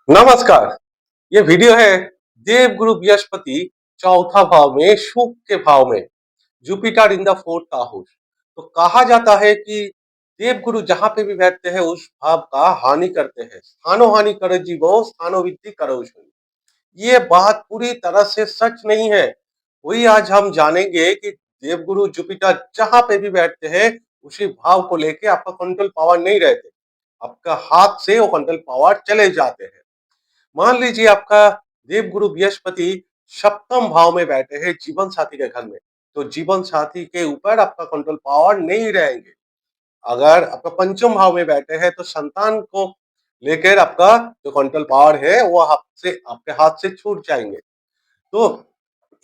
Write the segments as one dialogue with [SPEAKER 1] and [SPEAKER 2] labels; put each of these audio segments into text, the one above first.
[SPEAKER 1] नमस्कार। ये वीडियो है देवगुरु बृहस्पति चौथा भाव में शुभ के भाव में Jupiter in the fourth house. तो कहा जाता है कि देवगुरु जहां पे भी बैठते हैं उस भाव का हानि करते हैं। स्थानो हानि करे जीवो स्थानो विद्धि करो शुनि। ये बात पूरी तरह से सच नहीं है। वही आज हम जानेंगे कि देवगुरु जुपिटर जहां पे भी बैठते हैं उसी भाव को लेके आपका कंट्रोल पावर नहीं रहते। आपका हाथ से वो कंट्रोल पावर चले जाते हैं। मान लीजिए आपका देवगुरु बृहस्पति सप्तम भाव में बैठे हैं जीवन साथी के घर में, तो जीवन साथी के ऊपर आपका कंट्रोल पावर नहीं रहेंगे। अगर आपका पंचम भाव में बैठे हैं तो संतान को लेकर आपका जो कंट्रोल पावर है वो आपसे आपके हाथ से छूट जाएंगे। तो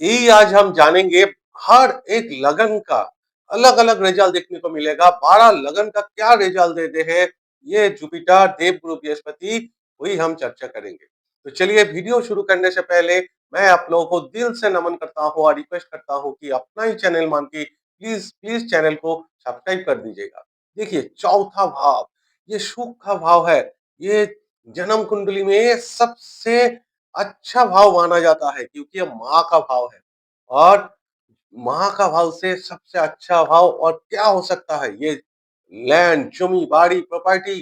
[SPEAKER 1] यही आज हम जानेंगे। हर एक लगन का अलग अलग रिजल्ट देखने को मिलेगा। 12 लगन का क्या रिजल्ट देते हैं ये जुपिटर देवगुरु बृहस्पति, वही हम चर्चा करेंगे। तो चलिए वीडियो शुरू करने से पहले मैं आप लोगों को दिल से नमन करता हूँ और रिक्वेस्ट करता हूँ कि अपना ही चैनल मान के प्लीज प्लीज चैनल को सब्सक्राइब कर दीजिएगा। देखिए चौथा भाव ये सुख का भाव है। ये जन्म कुंडली में सबसे अच्छा भाव माना जाता है क्योंकि ये माँ का भाव है। और माँ का भाव से सबसे अच्छा भाव और क्या हो सकता है। ये लैंड जमी बाड़ी प्रॉपर्टी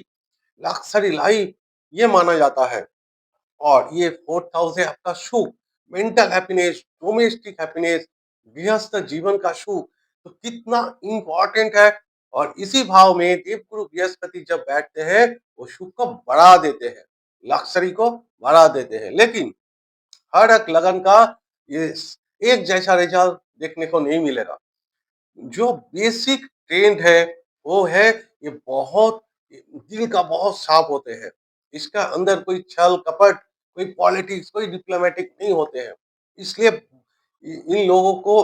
[SPEAKER 1] लग्जरी लाइफ ये माना जाता है। और ये फोर्थ हाउस है आपका सुख, मेंटल हैप्पीनेस, डोमेस्टिक हैप्पीनेस, गृहस्थ जीवन का सुख। तो कितना इंपॉर्टेंट है। और इसी भाव में देवगुरु बृहस्पति जब बैठते हैं वो सुख को बढ़ा देते हैं, लक्सरी को बढ़ा देते हैं। लेकिन हर एक लगन का ये एक जैसा रिजल्ट देखने को नहीं मिलेगा। जो बेसिक ट्रेंड है वो है ये बहुत दिल का बहुत साफ होते हैं। इसका अंदर कोई छल कपट, कोई पॉलिटिक्स, कोई डिप्लोमेटिक नहीं होते हैं। इसलिए इन लोगों को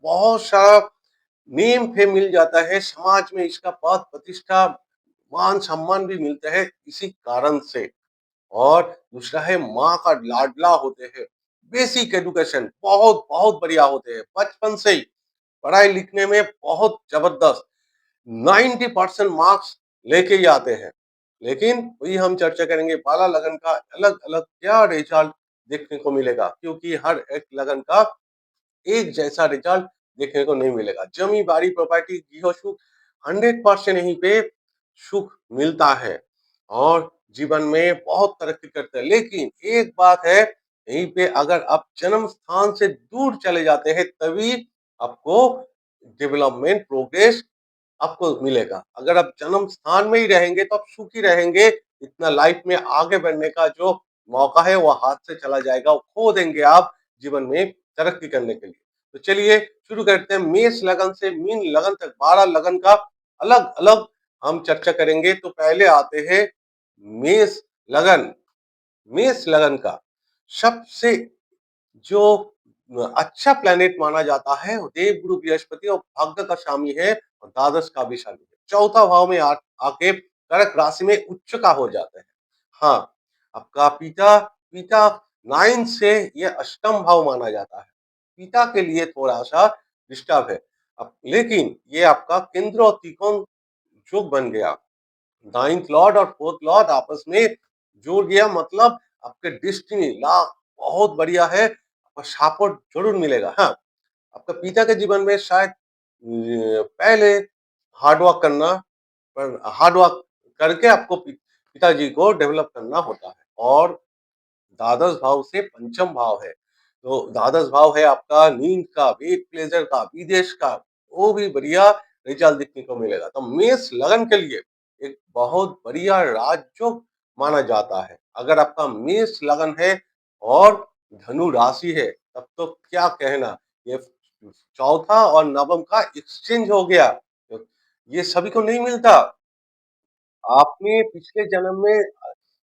[SPEAKER 1] बहुत सारा नेम फेम मिल जाता है समाज में। इसका पद प्रतिष्ठा मान सम्मान भी मिलता है इसी कारण से। और दूसरा है माँ का लाडला होते हैं। बेसिक एजुकेशन बहुत बहुत बढ़िया होते हैं बचपन से ही। पढ़ाई लिखने में बहुत जबरदस्त 90% मार्क्स लेके ही आते हैं। लेकिन वही हम चर्चा करेंगे 12 लगन का अलग अलग क्या रिजल्ट देखने को मिलेगा क्योंकि हर एक लगन का एक जैसा रिजल्ट देखने को नहीं मिलेगा। जमी बाड़ी प्रॉपर्टी गृह सुख 100% यहीं पे सुख मिलता है और जीवन में बहुत तरक्की करते हैं। लेकिन एक बात है, यहीं पे अगर आप जन्म स्थान से दूर चले जाते हैं तभी आपको डेवलपमेंट प्रोग्रेस आपको मिलेगा। अगर आप जन्म स्थान में ही रहेंगे तो आप सुखी रहेंगे। इतना लाइफ में आगे बढ़ने का जो मौका है वो हाथ से चला जाएगा, वो खो देंगे आप जीवन में तरक्की करने के लिए। तो चलिए शुरू करते हैं। मेष लगन से मीन लगन तक 12 लगन का अलग अलग हम चर्चा करेंगे। तो पहले आते हैं मेष लगन। मेष लगन का सबसे जो अच्छा प्लेनेट माना जाता है वो देवगुरु बृहस्पति और भाग्य का स्वामी है और द्वादश का भी स्वामी है। चौथा भाव में आके कर्क राशि में उच्च का हो जाता है। हाँ, आपका पिता पिता 9 से ये अष्टम भाव माना जाता है। पिता के लिए थोड़ा सा डिस्टर्ब है। लेकिन ये आपका केंद्र और त्रिकोण योग बन गया। 9th लॉर्ड और 4th लॉर्ड आपस में जुड़ गया, मतलब आपके डेस्टिनी लाभ बहुत बढ़िया है। आपको सपोर्ट जरूर मिलेगा। हाँ, आपका पिता के जीवन में शायद पहले हार्ड वर्क करना, पर हार्ड वर्क करके आपको पिताजी को डेवलप करना होता है। और द्वादश भाव से पंचम भाव है, तो द्वादश भाव है आपका नींद का, वेट प्लेजर का, विदेश का, वो भी बढ़िया रिजल्ट देखने को मिलेगा। तो मेष लगन के लिए एक बहुत बढ़िया राजयोग माना जाता है। अगर आपका मेष लगन है और धनु राशि है तब तो क्या कहना। ये चौथा और नवम का एक्सचेंज हो गया। तो ये सभी को नहीं मिलता। आपने पिछले जन्म में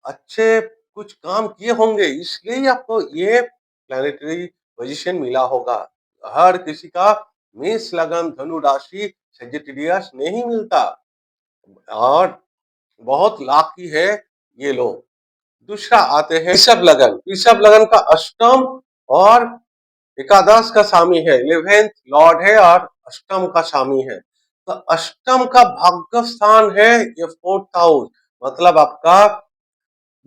[SPEAKER 1] अच्छे कुछ काम किए होंगे इसलिए ही आपको ये प्लैनेटरी पोजीशन मिला होगा। हर किसी का मेष लगन धनु राशि सेजिटेरियस नहीं मिलता। और बहुत लाकी है ये लोग। दूसरा आते हैं ऋषभ लगन। ऋषभ लगन का अष्टम और एकादश का स्वामी है, 11th लॉर्ड है और अष्टम का स्वामी है। तो अष्टम का भाग्य स्थान है ये 4th हाउस, मतलब आपका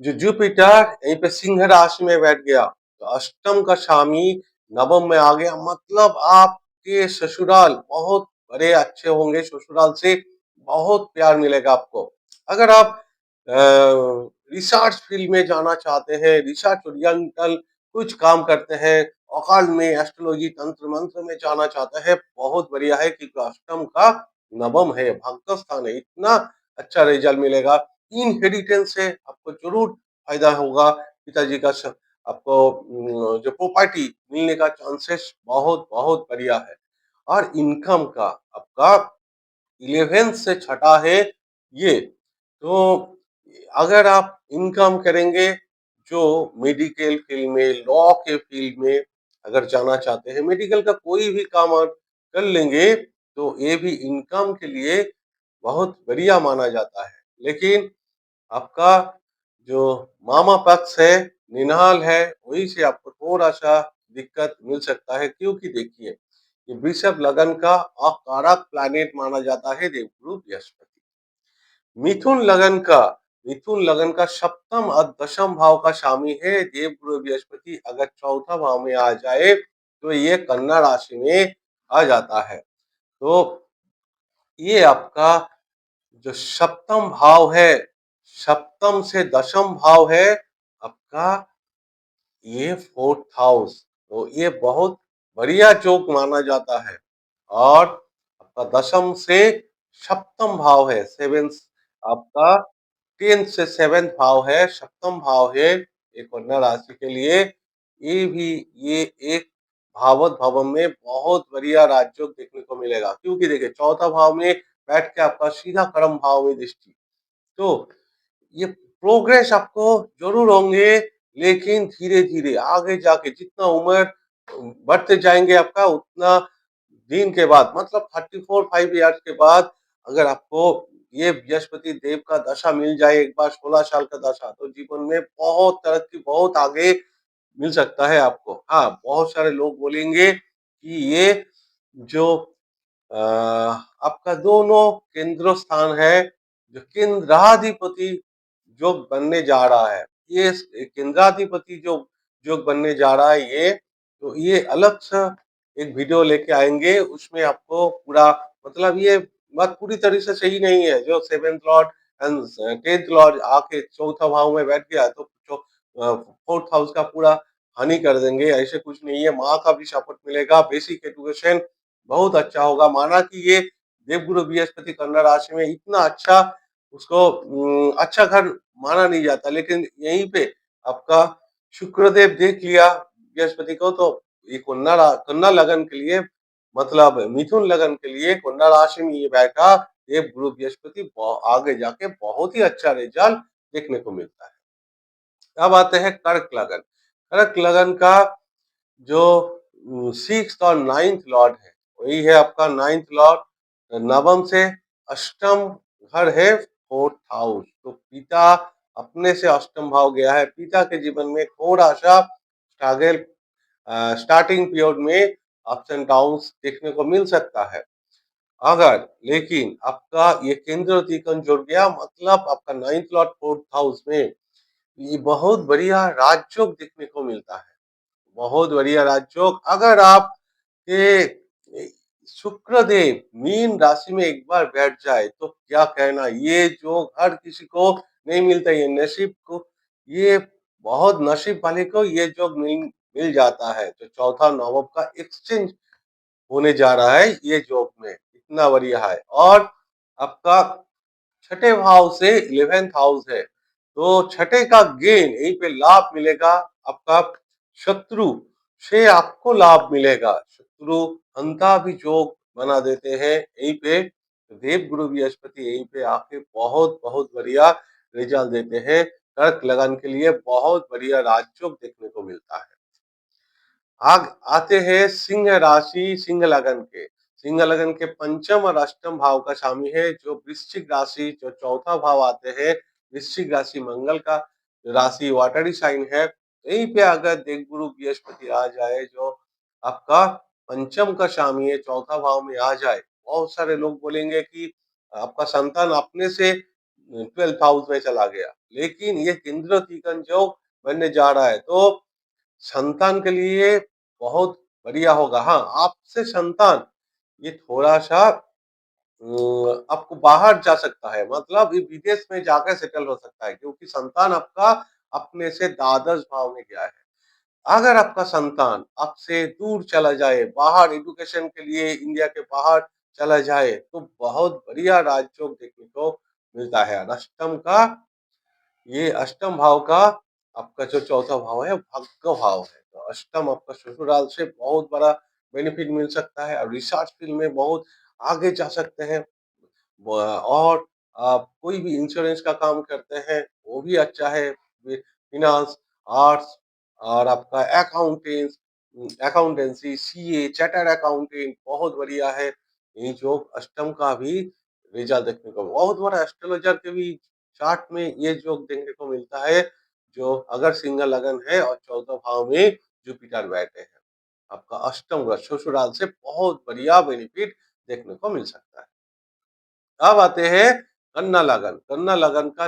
[SPEAKER 1] जो जुपिटर यहीं पे सिंह राशि में बैठ गया तो अष्टम का स्वामी नवम में आ गया, मतलब आपके ससुराल बहुत बड़े अच्छे होंगे, ससुराल से बहुत प्यार मिलेगा आपको। अगर आप रिसर्च फील्ड में जाना चाहते हैं, रिसर्च ओरिएंटल कुछ काम करते हैं, अकाल में एस्ट्रोलॉजी तंत्र मंत्र में जाना चाहते हैं, बहुत बढ़िया है क्योंकि अष्टम का नवम है, भाग्य स्थान है, इतना अच्छा रिजल्ट मिलेगा। इनहेरिटेंस से आपको जरूर फायदा होगा, पिताजी का आपको जो प्रॉपर्टी मिलने का चांसेस बहुत बहुत बढ़िया है। और इनकम का आपका 11th से छठा है ये, तो अगर आप इनकम करेंगे, जो मेडिकल फील्ड में, लॉ के फील्ड में अगर जाना चाहते हैं, मेडिकल का कोई भी काम आप कर लेंगे तो ये भी इनकम के लिए बहुत बढ़िया माना जाता है। लेकिन आपका जो मामा पक्ष है, निनाल है, वहीं से आपको थोड़ा-सा दिक्कत मिल सकता है, क्योंकि देखिए ये वृषभ लगन का अकारक प्लैनेट माना जाता है देवगुरु बृहस्पति। मिथुन लगन का मिथुन लगन का सप्तम और दशम भाव का स्वामी है देवगुरु बृहस्पति। अगर चौथा भाव में आ जाए तो ये कन्या राशि में आ जाता है। तो ये आपका जो सप्तम भाव है, सप्तम से दशम भाव है आपका, ये फोर्थ हाउस, तो ये बहुत बढ़िया योग माना जाता है। और आपका दशम से सप्तम भाव है, सेवेंथ आपका 10th से 7th भाव है, सप्तम भाव है ये कन्या राशि के लिए। ये भी ये एक भावत भवन में बहुत बढ़िया राजयोग देखने को मिलेगा, क्योंकि देखिए चौथा भाव में बैठ के आपका सीधा कर्म भाव में दृष्टि, तो ये प्रोग्रेस आपको जरूर होंगे, लेकिन धीरे-धीरे आगे जाके जितना उम्र बढ़ते जाएँगे आपका, उतना दिन के बाद मतलब 34-5 इयर्स के बाद अगर आपको ये बृहस्पति देव का दशा मिल जाए एक बार, 16 साल का दशा, तो जीवन में बहुत तरक्की, बहुत आगे मिल सकता है आपको। हाँ, बहुत सारे लोग बोलेंगे कि ये जो आपका दोनों केंद्र स्थान है, जो केंद्राधिपति जो बनने जा रहा है, ये केंद्राधिपति जो बनने जा रहा है ये, तो ये अलग सा एक वीडियो लेके आएंगे, उसमें आपको पूरा मतलब ये बात पूरी तरह से सही नहीं है, जो 7th Lord and 10th Lord आके चौथा भाव में बैठ गया तो फोर्थ हाउस का पूरा हानि कर देंगे, ऐसे कुछ नहीं है। माँ का भी सपोर्ट मिलेगा, बेसिक एजुकेशन बहुत अच्छा होगा। माना कि ये देवगुरु बृहस्पति कन्या राशि में इतना अच्छा, उसको अच्छा घर माना नहीं जाता, लेकिन यहीं पे आपका शुक्रदेव देख लिया बृहस्पति को, तो ये कन्या लगन के लिए मतलब मिथुन लगन के लिए कन्या राशि में ये बैठा देवगुरु बृहस्पति, आगे जाके बहुत ही अच्छा रिजल्ट देखने को मिलता है। अब आते हैं कर्क लगन। कर्क लगन का जो 6th और 9th लॉर्ड है, वही है आपका 9th लॉर्ड, नवम से अष्टम घर है 4th हाउस, तो पिता अपने से अष्टम भाव गया है। पिता के जीवन में थोड़ा सा स्ट्रगल स्टार्टिंग पीरियड में अप्स एंड डाउन्स देखने को मिल सकता है। अगर लेकिन आपका ये केंद्र त्रिकोण जुड़ गया, मतलब आपका 9th लॉर्ड 4th हाउस में, ये बहुत बढ़िया राजयोग देखने को मिलता है, बहुत बढ़िया राजयोग। अगर आप के शुक्रदेव मीन राशि में एक बार बैठ जाए तो क्या कहना, ये जो हर किसी को नहीं मिलता, ये नसीब को, ये बहुत नसीब वाले को ये जो मिल जाता है। तो चौथा नवम का एक्सचेंज होने जा रहा है ये जॉब में, इतना बढ़िया है। और आपका छठे भाव से 11th हाउस है, तो छठे का गेन, यहीं पे लाभ मिलेगा आपका, शत्रु से आपको लाभ मिलेगा, शत्रु हंता भी योग बना देते हैं यहीं पे। देव गुरु बृहस्पति यहीं पे आके बहुत बहुत बढ़िया रिजल्ट देते हैं, कर्क लगन के लिए बहुत बढ़िया राजयोग देखने को मिलता है। आग आते हैं सिंह राशि, सिंह लगन के। सिंह लगन के पंचम और अष्टम भाव का स्वामी है जो वृश्चिक राशि, जो चौथा भाव आते हैं वृश्चिक राशि, मंगल का राशि, वाटरी साइन है। यहीं पे अगर देवगुरु बृहस्पति आ जाए, जो आपका पंचम का स्वामी है, चौथा भाव में आ जाए, बहुत सारे लोग बोलेंगे कि आपका संतान अपने से 12th हाउस में चला गया, लेकिन ये केंद्र तीकन योग बनने जा रहा है, तो संतान के लिए बहुत बढ़िया होगा। हाँ, आपसे संतान ये थोड़ा-सा आपको बाहर जा सकता है, मतलब ये विदेश में जाकर सेटल हो सकता है, क्योंकि संतान आपका अपने से द्वादश भाव में गया है। अगर आपका संतान आपसे दूर चला जाए, बाहर एजुकेशन के लिए इंडिया के बाहर चला जाए, तो बहुत बढ़िया राजयोग देखने को मिलता है। और अष्टम का, ये अष्टम भाव का आपका जो चौथा भाव है, भाग्य भाव है। तो अष्टम आपका ससुराल से बहुत बड़ा बेनिफिट मिल सकता है और रिसर्च फील्ड में बहुत आगे जा सकते हैं। और आप कोई भी इंश्योरेंस का काम करते हैं, वो भी अच्छा है। फिनांस, आर्ट्स और आपका अकाउंटेंसी, सीए, चार्टर्ड अकाउंटेंट बहुत बढ़िया है। ये जो अष्टम का भी रिजल्ट देखने को बहुत बड़ा एस्ट्रोलॉजर के भी चार्ट में ये योग देखने को मिलता है, जो अगर सिंगल लगन है और चौथा भाव में जुपिटर बैठे हैं, आपका अष्टम ग्रह ससुराल से बहुत बढ़िया बेनिफिट देखने को मिल सकता है। अब आते हैं कन्या लगन। कन्या लगन का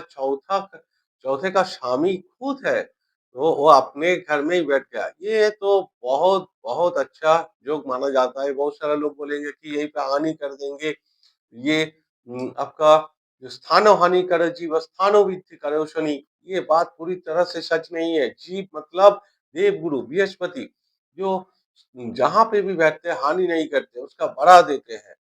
[SPEAKER 1] चौथे का स्वामी खुद है, तो वो अपने घर में ही बैठ गया। ये तो बहुत बहुत अच्छा योग माना जाता है। बहुत सारे लोग बोलेंगे कि यही पे हानि कर देंगे, ये आपका जो स्थानो हानि करे जीव स्थानो वृद्धि करे शनि, ये बात पूरी तरह से सच नहीं है। जीव मतलब देवगुरु बृहस्पति, जो जहाँ पे भी बैठते हैं हानि नहीं करते, उसका बढ़ा देते हैं।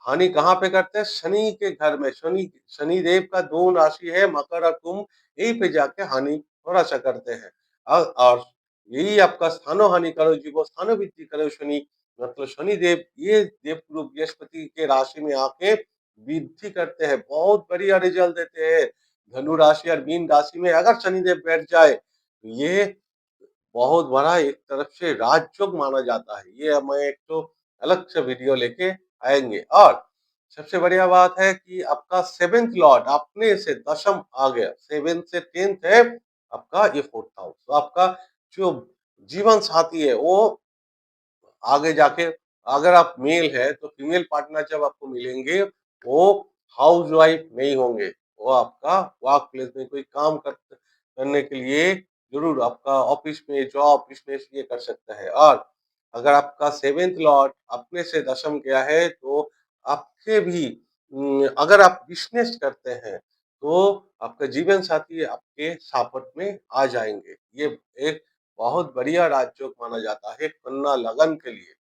[SPEAKER 1] हानि कहाँ पे करते हैं? शनि के घर में। शनि देव का 2 राशि है मकर और कुंभ, यहीं पे जाके हानि थोड़ा-सा करते हैं। और यही आपका स्थानो हानि करो जीवो स्थानो वृद्धि करो शनि, मतलब शनि देव ये देवगुरु बृहस्पति के राशि में आके वृद्धि करते हैं, बहुत बढ़िया रिजल्ट देते हैं। धनु राशि और मीन राशि में अगर शनिदेव बैठ जाए, तो ये बहुत बड़ा एक तरफ से राजयोग माना जाता है। ये मैं एक तो अलग से वीडियो लेके आएँगे। और सबसे बढ़िया बात है कि आपका 7th लॉर्ड अपने से दशम आ गया। 7th से 10th है आपका ये 4th हाउस। तो आपका जो जीवन साथी है वो आगे जाके, अगर आप मेल है तो फीमेल पार्टनर जब आपको मिलेंगे, वो हाउसवाइफ नहीं होंगे, वो आपका वर्क प्लेस में कोई काम करने के लिए जरूर आपका ऑफिस में जॉब बिजनेस ये कर सकता है। और अगर आपका 7th लॉर्ड अपने से दशम गया है, तो आपके भी अगर आप बिजनेस करते हैं, तो आपका जीवन साथी आपके सपोर्ट में आ जाएंगे। ये एक बहुत बढ़िया राजयोग माना जाता है कन्या लगन के लिए।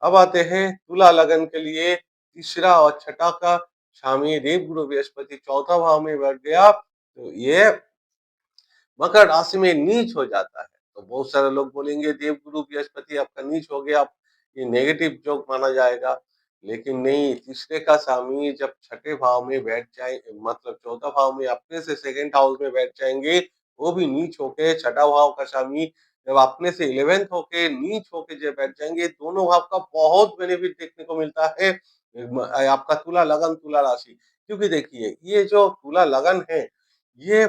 [SPEAKER 1] अब आते हैं तुला लगन के लिए। तीसरा और छठा का स्वामी देवगुरु बृहस्पति चौथा भाव में बैठ गया, तो ये मकर राशि में नीच हो जाता है। तो बहुत सारे लोग बोलेंगे देवगुरु बृहस्पति आपका नीच हो गया, ये नेगेटिव योग माना जाएगा। लेकिन नहीं, तीसरे का स्वामी जब छठे भाव में बैठ जाए, मतलब चौथा भाव में अपने से सेकंड हाउस में बैठ जाएंगे, वो भी नीच होके छठा भाव का स्वामी जब अपने से 11th होके नीच होके जब बैठ जाएंगे, दोनों भाव का बहुत बेनिफिट देखने को मिलता है। आपका तुला लगन तुला राशि, क्योंकि देखिए ये जो तुला लगन है, ये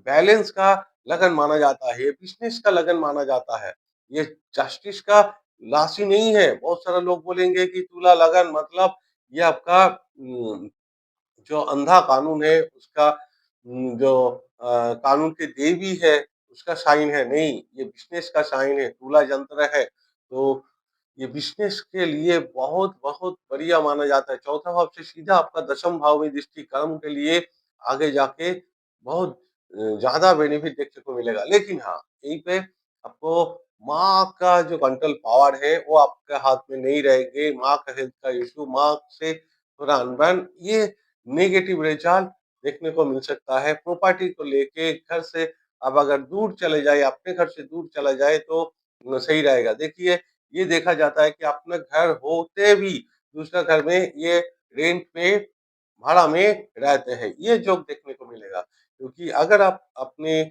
[SPEAKER 1] बैलेंस का लगन माना जाता है, ये बिजनेस का लगन माना जाता है, ये जस्टिस का राशि नहीं है। बहुत सारे लोग बोलेंगे कि तुला लगन मतलब ये आपका जो अंधा कानून है उसका जो कानून की देवी है उसका साइन है। नहीं, ये बिजनेस का साइन है, तुला यंत्र है। तो ये बिजनेस के लिए बहुत बहुत बढ़िया माना जाता है। चौथा भाव से सीधा आपका दशम भाव में दृष्टि कर्म के लिए आगे जाके बहुत ज्यादा बेनिफिट देखने को मिलेगा। लेकिन हाँ, यहीं पे आपको माँ का जो कंट्रोल पावर है वो आपके हाथ में नहीं रहेगी। माँ का हेल्थ का इशू, माँ से थोड़ा अनबन, ये नेगेटिव रिजल्ट देखने को मिल सकता है। प्रॉपर्टी को लेके घर से अब अगर दूर चले जाए, अपने घर से दूर चला जाए तो सही रहेगा। देखिए ये देखा जाता है कि अपना घर होते भी दूसरा घर में ये रेंट पे भाड़ा में रहते हैं, ये जॉब देखने को मिलेगा। क्योंकि अगर आप अपने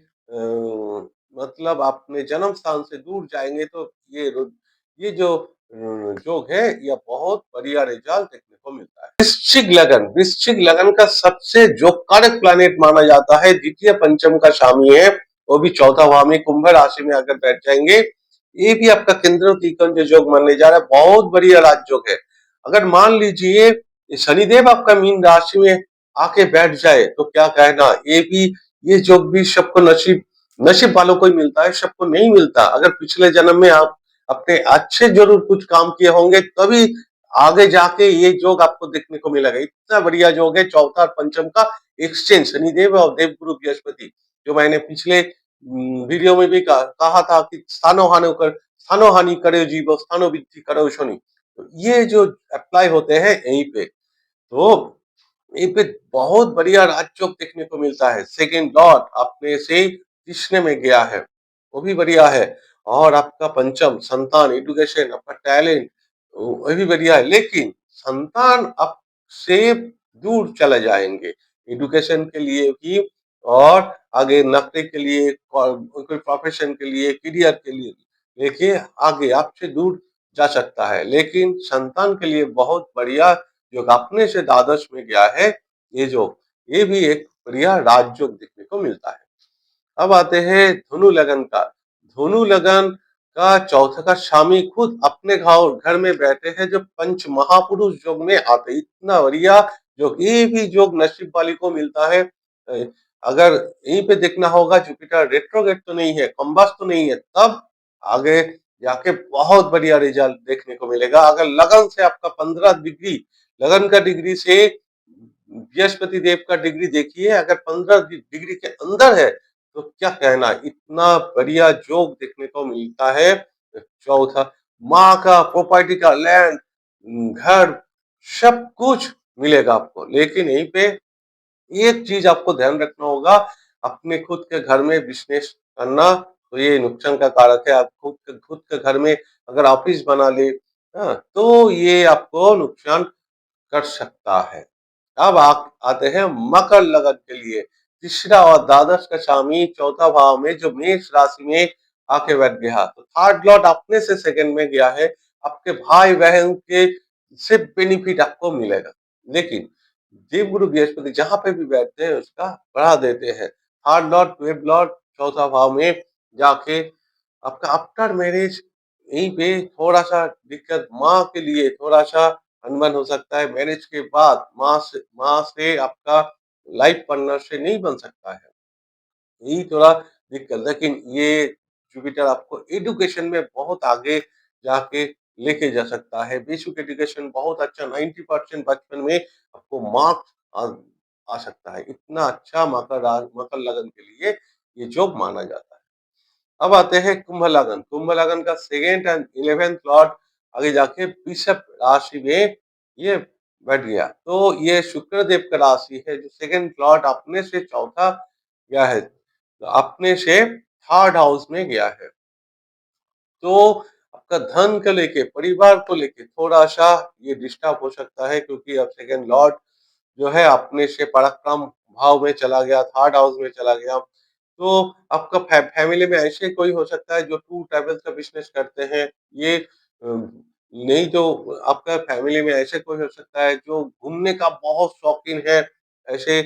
[SPEAKER 1] मतलब अपने जन्म स्थान से दूर जाएँगे, तो ये जो जॉब है ये बहुत बढ़िया रिजल्ट देखने को मिलता है। वृश्चिक लगन का सबसे जो कारक प्लैनेट माना जाता है, द्वितीय पंचम का स्वामी है, वो भी चौथा भाव में कुंभ राशि में अगर बैठ जाएंगे, ये भी आपका केंद्र त्रिकोण जो योग मानने जा रहा है, बहुत बढ़िया राजयोग है। अगर मान लीजिए शनिदेव आपका मीन राशि में आके बैठ जाए तो क्या कहना। ये योग भी सबको नसीब नसीब वालों को ही मिलता है, सबको नहीं मिलता। अगर पिछले जन्म में आप अपने अच्छे जरूर कुछ काम किए होंगे तभी आगे जाके ये योग आपको देखने को मिलेगा। इतना बढ़िया योग है चौथा और पंचम का एक्सचेंज, शनिदेव और देवगुरु बृहस्पति। जो मैंने पिछले वीडियो में भी कहा था कि स्थानो हानि करे जीव स्थानो वृद्धि करो शनि। तो ये जो अप्लाई होते हैं यहीं पे, तो यहीं पे बहुत बढ़िया राजयोग देखने को मिलता है। सेकंड लॉर्ड अपने से तीसरे में गया है, वो भी बढ़िया है। और आपका पंचम संतान, एजुकेशन, आपका टैलेंट, वो भी बढ़िया है। लेकिन संतान आपसे दूर चले जाएंगे एजुकेशन के लिए भी, और आगे नौकरी के लिए, कोई प्रोफेशन के लिए, करियर के लिए लेके आगे आपसे दूर जा सकता है। लेकिन संतान के लिए बहुत बढ़िया जो अपने से द्वादश में गया है ये भी एक बढ़िया राजयोग देखने को मिलता है। अब आते हैं धनु लगन का। धनु लगन का चौथा का स्वामी खुद अपने घर में बैठे हैं, जो पंच महापुरुष योग में आते हैं। इतना बढ़िया योग, ये भी योग नसीब वाली को मिलता है। अगर यहीं पे देखना होगा जुपिटर रेट्रोगेट तो नहीं है, कम्बस तो नहीं है, तब आगे जाके बहुत बढ़िया रिजल्ट देखने को मिलेगा। अगर लगन से आपका 15 डिग्री, लगन का डिग्री से बृहस्पति देव का डिग्री देखिए, अगर 15 डिग्री के अंदर है तो क्या कहना, इतना बढ़िया योग देखने को मिलता है। चौथा, माँ का प्रॉपर्टी का लैंड, घर, सब कुछ मिलेगा आपको। लेकिन यहीं पे एक चीज आपको ध्यान रखना होगा, अपने खुद के घर में बिजनेस करना तो ये नुकसान का कारक है। आप खुद के घर में अगर ऑफिस बना ले, हाँ, तो ये आपको नुकसान कर सकता है। अब आप आते हैं मकर लगन के लिए। तीसरा और द्वादश का स्वामी चौथा भाव में जो मेष राशि में आके बैठ गया, तो थर्ड लॉर्ड अपने से सेकंड में गया है। आपके भाई बहन के से बेनिफिट आपको मिलेगा। लेकिन देवगुरु बृहस्पति जहां पे भी बैठते हैं उसका बढ़ा देते हैं। थर्ड लॉर्ड, ट्वेल्थ लॉर्ड चौथा भाव में जाके आपका आफ्टर मैरिज यहीं पे थोड़ा सा दिक्कत, माँ के लिए थोड़ा सा अनबन हो सकता है। मैरिज के बाद माँ से आपका लाइफ पार्टनर से नहीं बन सकता है, यही थोड़ा दिक्कत। लेकिन ये जुपिटर आपको एजुकेशन में बहुत आगे जाके लेके जा सकता है। बेसिक एजुकेशन बहुत अच्छा, 90% बचपन में आपको मार्क्स आ सकता है। इतना अच्छा मकर लगन के लिए ये जॉब माना जाता है। अब आते हैं कुंभ लगन। कुंभ लगन का सेकेंड एंड 11th लॉर्ड आगे जाके वृषभ राशि में ये बैठ गया। तो ये शुक्र देव का राशि है, जो सेकेंड लॉर्ड अपने से चौथा गया है, तो अपने से थर्ड हाउस में गया है। तो आपका धन को लेके, परिवार को लेके थोड़ा सा ये डिस्टर्ब हो सकता है, क्योंकि अब सेकेंड लॉर्ड जो है अपने से पराक्रम भाव में चला गया, थर्ड हाउस में चला गया। तो आपका फैमिली में ऐसे कोई हो सकता है जो टूर ट्रैवल्स का बिजनेस करते हैं। ये नहीं तो आपका फैमिली में ऐसे कोई हो सकता है जो घूमने का बहुत शौकीन है। ऐसे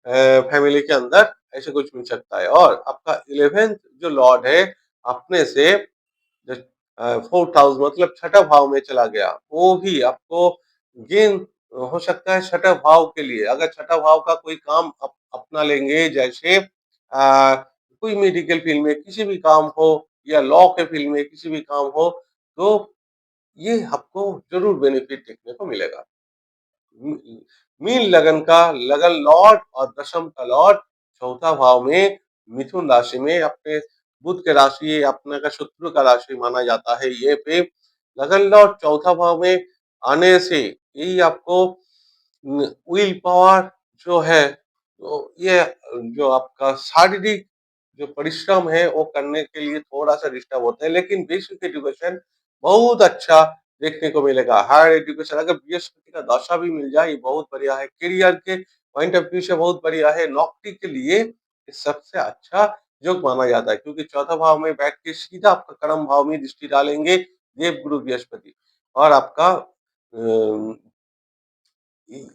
[SPEAKER 1] फैमिली के अंदर ऐसे कुछ मिल सकता है। और आपका 11th जो लॉर्ड है अपने से फोर्थ हाउस मतलब छठा भाव में चला गया, वो भी आपको गेन हो सकता है छठा भाव के लिए। अगर छठा भाव का कोई काम अपना लेंगे, जैसे कोई मेडिकल फील्ड में किसी भी काम हो, या लॉ के फील्ड में किसी भी काम हो, तो ये आपको जरूर बेनिफिट देखने को मिलेगा। मीन लगन का लगन लॉर्ड और दशम का लॉर्ड चौथा भाव में मिथुन राशि में, अपने बुध के राशि अपने का शत्रु का राशि माना जाता है। ये पे लगन लॉर्ड चौथा भाव में आने से यही आपको विल पावर जो है, तो ये जो आपका शारीरिक जो परिश्रम है वो करने के लिए थोड़ा सा डिस्टर्ब होता है। लेकिन बेसिक एजुकेशन बहुत अच्छा देखने को मिलेगा। हायर एजुकेशन अगर बृहस्पति का दशा भी मिल जाए, ये बहुत बढ़िया है। करियर के पॉइंट ऑफ व्यू से बहुत बढ़िया है। नौकरी के लिए ये सबसे अच्छा योग माना जाता है, क्योंकि चौथा भाव में बैठ के सीधा आपका कर्म भाव में दृष्टि डालेंगे देव गुरु बृहस्पति। और आपका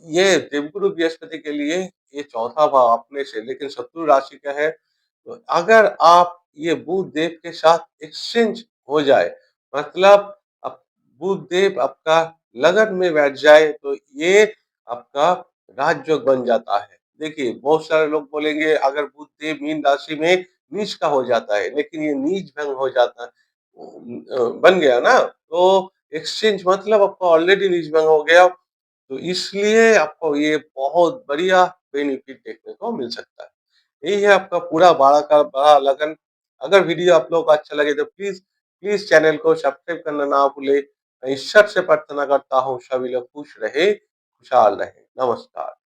[SPEAKER 1] ये देवगुरु बृहस्पति के लिए ये चौथा भाव अपने से, लेकिन शत्रु राशि का है। तो अगर आप ये बुध देव के साथ एक्सचेंज हो जाए, मतलब अब बुध देव आपका लगन में बैठ जाए, तो ये आपका राजयोग बन जाता है। देखिए बहुत सारे लोग बोलेंगे अगर बुध देव मीन राशि में नीच का हो जाता है, लेकिन ये नीच भंग हो जाता है, बन गया ना, तो एक्सचेंज मतलब आपका ऑलरेडी नीच भंग हो गया, तो इसलिए आपको ये बहुत बढ़िया बेनिफिट देखने को मिल सकता है। यही है आपका पूरा 12 का 12 लगन। अगर वीडियो आप लोगों को अच्छा लगे तो प्लीज प्लीज चैनल को सब्सक्राइब करना ना भूले। मैं ईश्वर से प्रार्थना करता हूँ सभी लोग खुश रहे, खुशहाल रहे। नमस्कार।